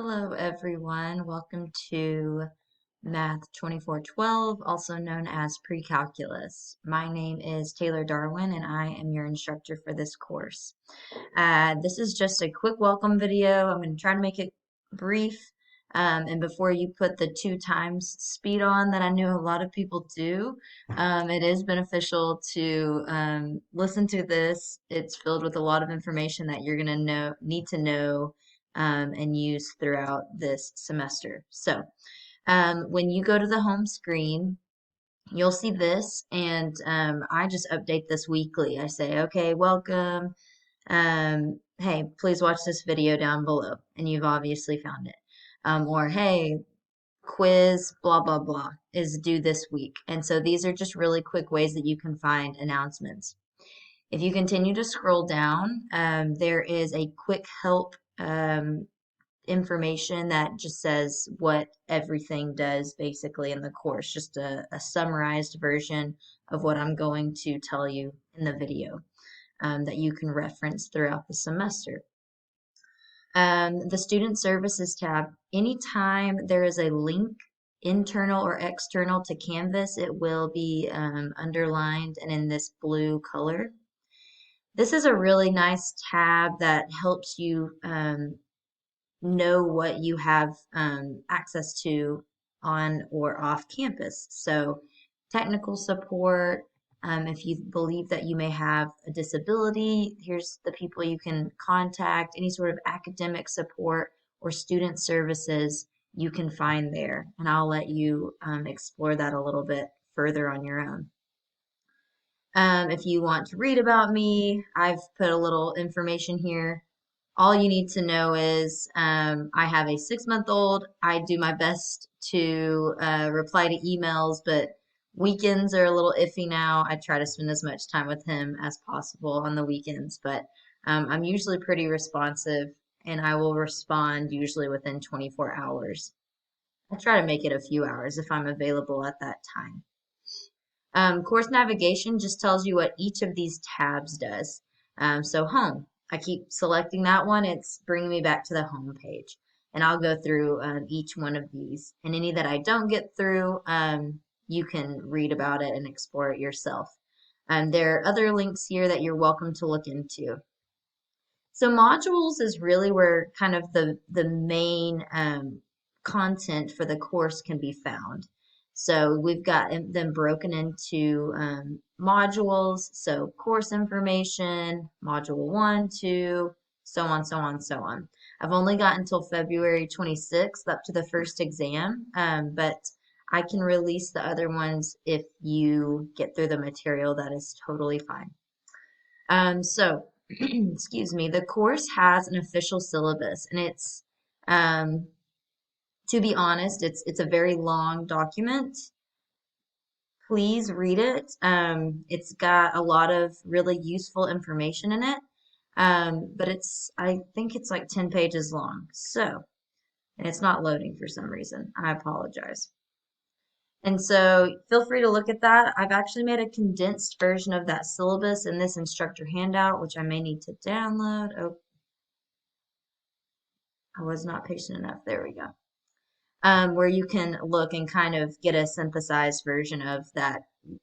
Hello everyone, welcome to Math 2412, also known as Pre-Calculus. My name is Taylor Darwin and I am your instructor for this course. This is just a quick welcome video. I'm going to try to make it brief. And before you put the 2x speed on that I know a lot of people do, it is beneficial to listen to this. It's filled with a lot of information that you're going to need to know and use throughout this semester. So when you go to the home screen, you'll see this, and I just update this weekly. I say, okay, welcome. Hey, please watch this video down below, and you've obviously found it. Or hey, quiz, blah, blah, blah, is due this week. And so these are just really quick ways that you can find announcements. If you continue to scroll down, there is a quick help information that just says what everything does basically in the course, just a summarized version of what I'm going to tell you in the video that you can reference throughout the semester. The Student Services tab, anytime there is a link, internal or external to Canvas, it will be underlined and in this blue color. This is a really nice tab that helps you know what you have access to on or off campus. So technical support, if you believe that you may have a disability, here's the people you can contact. Any sort of academic support or student services you can find there. And I'll let you explore that a little bit further on your own. If you want to read about me, I've put a little information here. All you need to know is I have a 6-month-old. I do my best to reply to emails, but weekends are a little iffy now. I try to spend as much time with him as possible on the weekends, but I'm usually pretty responsive and I will respond usually within 24 hours. I try to make it a few hours if I'm available at that time. Course navigation just tells you what each of these tabs does. So home, I keep selecting that one. It's bringing me back to the home page. And I'll go through each one of these. And any that I don't get through, you can read about it and explore it yourself. There are other links here that you're welcome to look into. So modules is really where kind of the main content for the course can be found. So we've got them broken into modules. So course information, module 1, 2, so on, so on, so on. I've only got until February 26th up to the first exam, but I can release the other ones if you get through the material. That is totally fine. Excuse me, the course has an official syllabus, and it's to be honest, it's a very long document. Please read it. It's got a lot of really useful information in it, but I think it's like 10 pages long. So, and it's not loading for some reason. I apologize. And so feel free to look at that. I've actually made a condensed version of that syllabus in this instructor handout, which I may need to download. Oh, I was not patient enough. There we go. Where you can look and kind of get a synthesized version of that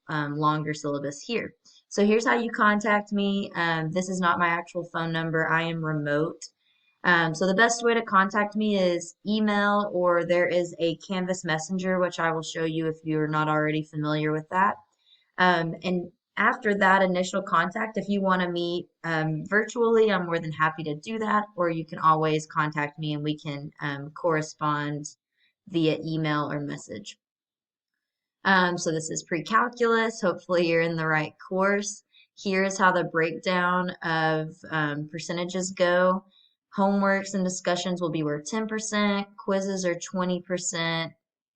longer syllabus here. So here's how you contact me. This is not my actual phone number. I am remote. So the best way to contact me is email, or there is a Canvas Messenger, which I will show you if you're not already familiar with that. And after that initial contact, if you want to meet virtually, I'm more than happy to do that, or you can always contact me and we can correspond via email or message. So this is pre-calculus. Hopefully you're in the right course. Here's how the breakdown of percentages go. Homeworks and discussions will be worth 10%, quizzes are 20%,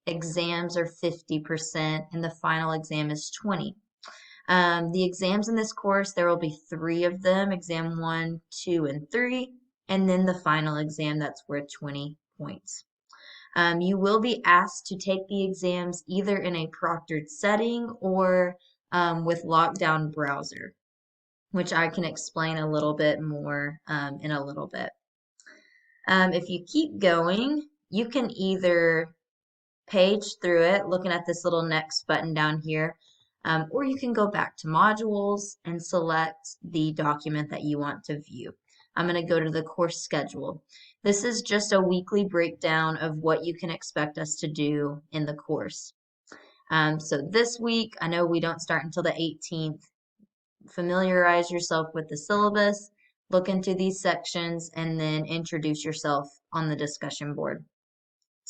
exams are 50%, and the final exam is 20%. The exams in this course, there will be 3 of them, exam 1, 2, and 3, and then the final exam that's worth 20 points. You will be asked to take the exams either in a proctored setting or with lockdown browser, which I can explain a little bit more in a little bit. If you keep going, you can either page through it, looking at this little next button down here, or you can go back to modules and select the document that you want to view. I'm going to go to the course schedule. This is just a weekly breakdown of what you can expect us to do in the course. So this week, I know we don't start until the 18th. Familiarize yourself with the syllabus, look into these sections, and then introduce yourself on the discussion board.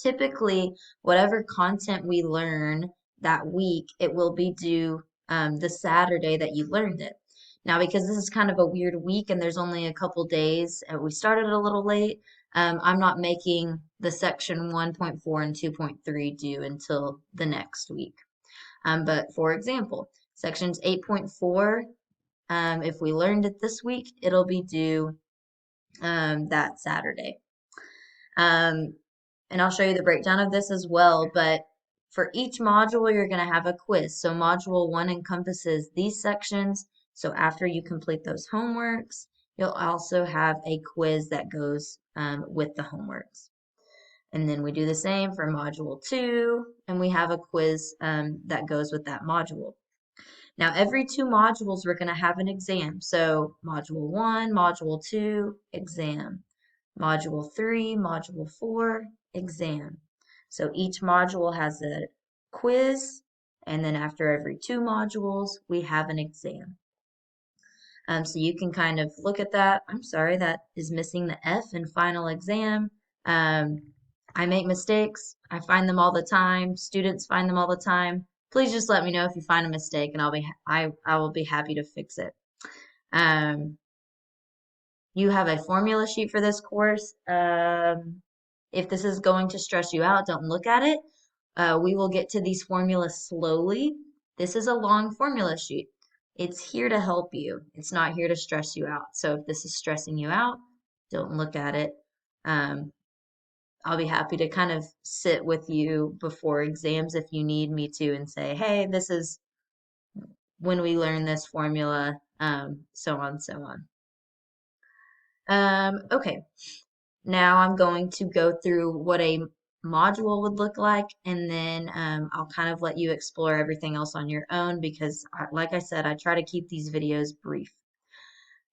Typically, whatever content we learn that week, it will be due the Saturday that you learned it. Now, because this is kind of a weird week and there's only a couple days, we started a little late, I'm not making the section 1.4 and 2.3 due until the next week. But for example, sections 8.4, if we learned it this week, it'll be due that Saturday. And I'll show you the breakdown of this as well, but for each module, you're going to have a quiz. So module 1 encompasses these sections. So after you complete those homeworks, you'll also have a quiz that goes with the homeworks. And then we do the same for module 2, and we have a quiz that goes with that module. Now, every 2 modules, we're going to have an exam. So module 1, module 2, exam. Module 3, module 4, exam. So each module has a quiz, and then after every 2 modules, we have an exam. So you can kind of look at that. I'm sorry, that is missing the F in final exam. I make mistakes. I find them all the time. Students find them all the time. Please just let me know if you find a mistake, and I will be happy to fix it. You have a formula sheet for this course. If this is going to stress you out, don't look at it. We will get to these formulas slowly. This is a long formula sheet. It's here to help you. It's not here to stress you out. So if this is stressing you out, don't look at it. I'll be happy to kind of sit with you before exams if you need me to and say, hey, this is when we learn this formula, so on, so on. Okay, now I'm going to go through what a module would look like, and then I'll kind of let you explore everything else on your own because, like I said, I try to keep these videos brief.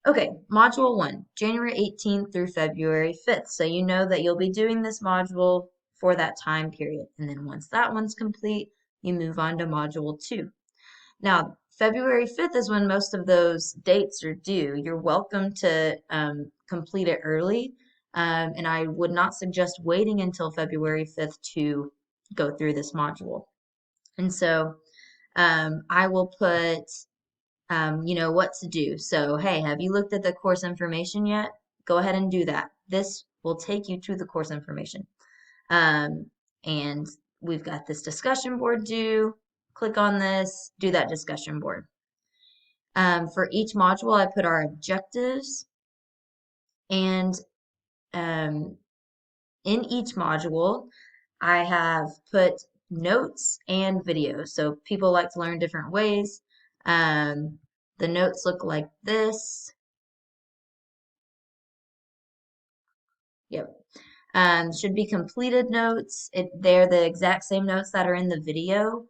Okay, Module 1, January 18th through February 5th. So you know that you'll be doing this module for that time period. And then once that one's complete, you move on to Module 2. Now, February 5th is when most of those dates are due. You're welcome to complete it early, and I would not suggest waiting until February 5th to go through this module. And so I will put what to do. So, hey, have you looked at the course information yet? Go ahead and do that. This will take you to the course information. And we've got this discussion board due. Click on this, do that discussion board. For each module, I put our objectives, and in each module, I have put notes and videos. So people like to learn different ways. The notes look like this. Yep. Should be completed notes. They're the exact same notes that are in the video.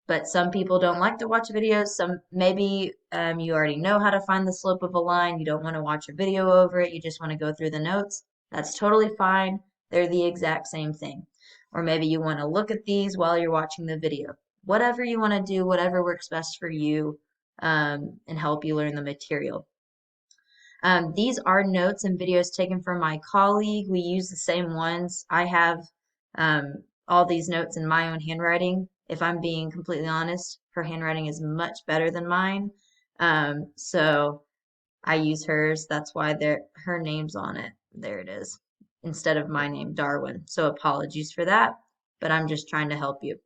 But some people don't like to watch videos. Some maybe you already know how to find the slope of a line. You don't want to watch a video over it. You just want to go through the notes. That's totally fine. They're the exact same thing. Or maybe you want to look at these while you're watching the video. Whatever you want to do, whatever works best for you, and help you learn the material. These are notes and videos taken from my colleague. We use the same ones. I have all these notes in my own handwriting. If I'm being completely honest, her handwriting is much better than mine. So I use hers. That's why her name's on it. There it is, instead of my name, Darwin. So apologies for that, but I'm just trying to help you.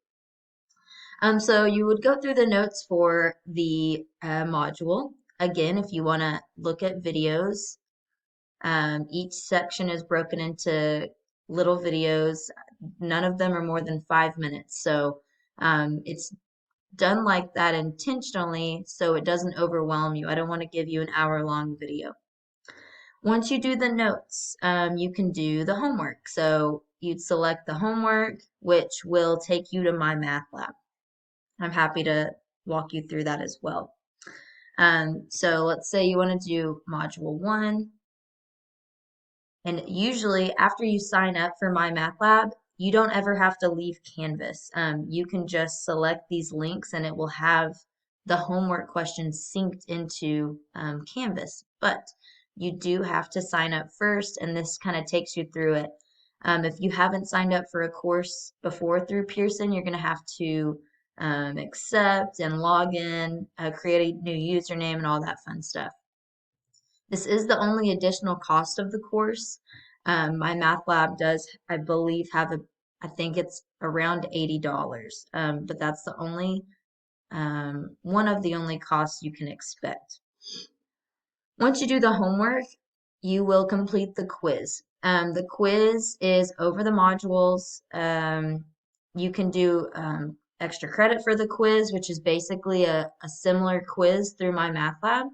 So you would go through the notes for the module. Again, if you want to look at videos, each section is broken into little videos. None of them are more than 5 minutes. So it's done like that intentionally so it doesn't overwhelm you. I don't want to give you an hour-long video. Once you do the notes, you can do the homework. So you'd select the homework, which will take you to my math lab. I'm happy to walk you through that as well. So let's say you want to do module 1. And usually after you sign up for my math lab, you don't ever have to leave Canvas. You can just select these links and it will have the homework questions synced into Canvas. But you do have to sign up first, and this kind of takes you through it. If you haven't signed up for a course before through Pearson, you're going to have to accept and log in, create a new username, and all that fun stuff. This is the only additional cost of the course. My math lab does, I believe, I think it's around $80, but that's the only, one of the only costs you can expect. Once you do the homework, you will complete the quiz. The quiz is over the modules. You can do extra credit for the quiz, which is basically a similar quiz through my math lab.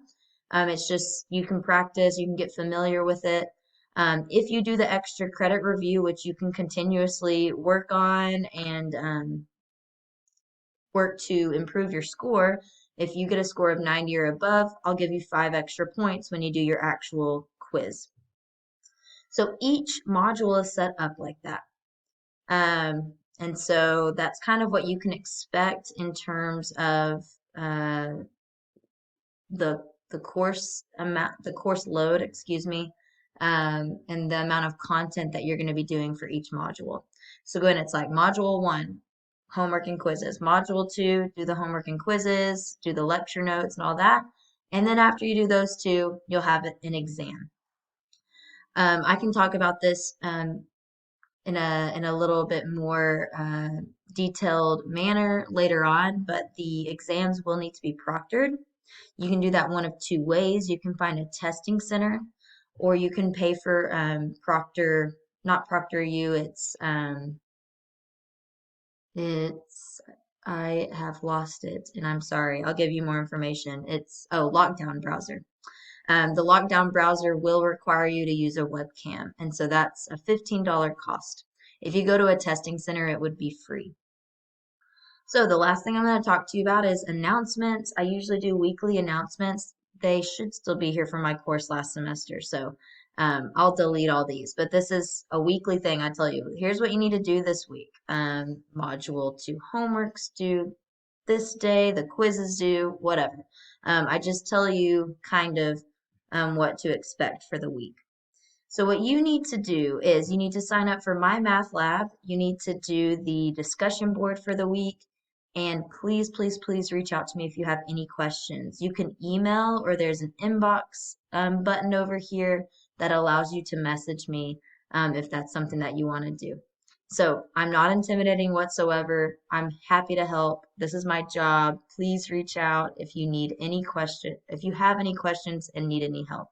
It's just you can practice, you can get familiar with it. If you do the extra credit review, which you can continuously work on and work to improve your score, if you get a score of 90 or above, I'll give you 5 extra points when you do your actual quiz. So each module is set up like that. And so that's kind of what you can expect in terms of the course amount, the course load, excuse me, and the amount of content that you're going to be doing for each module. So again, it's like module 1, homework and quizzes. Module 2, do the homework and quizzes, do the lecture notes and all that. And then after you do those 2, you'll have an exam. I can talk about this in a little bit more detailed manner later on, but the exams will need to be proctored. You can do that one of 2 ways. You can find a testing center, or you can pay for not ProctorU, I have lost it and I'm sorry. I'll give you more information. Lockdown browser. The lockdown browser will require you to use a webcam, and so that's a $15 cost. If you go to a testing center, it would be free. So the last thing I'm going to talk to you about is announcements. I usually do weekly announcements. They should still be here from my course last semester, so I'll delete all these. But this is a weekly thing. I tell you, here's what you need to do this week. Module 2 homeworks due this day, the quizzes due, whatever. I just tell you kind of what to expect for the week. So what you need to do is you need to sign up for my math lab. You need to do the discussion board for the week. And please, please, please reach out to me if you have any questions. You can email, or there's an inbox button over here that allows you to message me if that's something that you want to do. So I'm not intimidating whatsoever. I'm happy to help. This is my job. Please reach out if you need any question, if you have any questions and need any help.